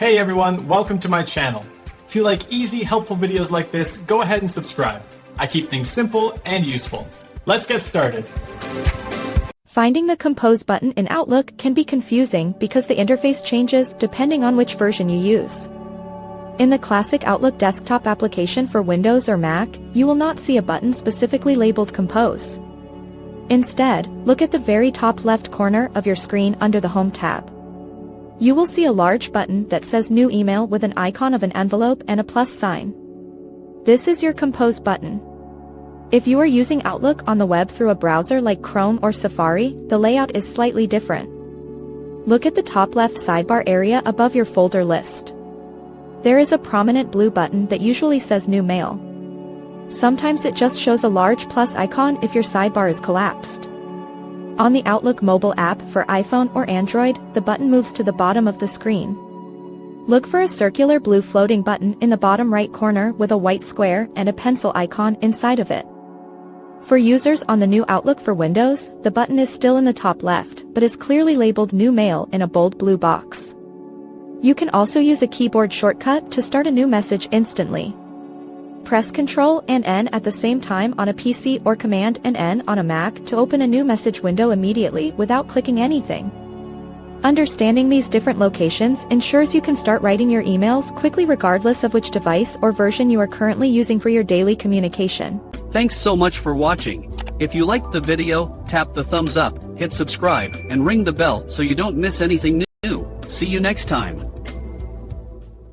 Hey everyone, welcome to my channel. If you like easy, helpful videos like this, go ahead and subscribe. I keep things simple and useful. Let's get started. Finding the Compose button in Outlook can be confusing because the interface changes depending on which version you use. In the classic Outlook desktop application for Windows or Mac, you will not see a button specifically labeled Compose. Instead, look at the very top left corner of your screen under the Home tab. You will see a large button that says New Email with an icon of an envelope and a plus sign. This is your Compose button. If you are using Outlook on the web through a browser like Chrome or Safari, the layout is slightly different. Look at the top left sidebar area above your folder list. There is a prominent blue button that usually says New Mail. Sometimes it just shows a large plus icon if your sidebar is collapsed. On the Outlook mobile app for iPhone or Android, the button moves to the bottom of the screen. Look for a circular blue floating button in the bottom right corner with a white square and a pencil icon inside of it. For users on the new Outlook for Windows, the button is still in the top left, but is clearly labeled New Mail in a bold blue box. You can also use a keyboard shortcut to start a new message instantly. Press Ctrl and N at the same time on a PC or Command and N on a Mac to open a new message window immediately without clicking anything. Understanding these different locations ensures you can start writing your emails quickly regardless of which device or version you are currently using for your daily communication. Thanks so much for watching. If you liked the video, tap the thumbs up, hit subscribe, and ring the bell so you don't miss anything new. See you next time.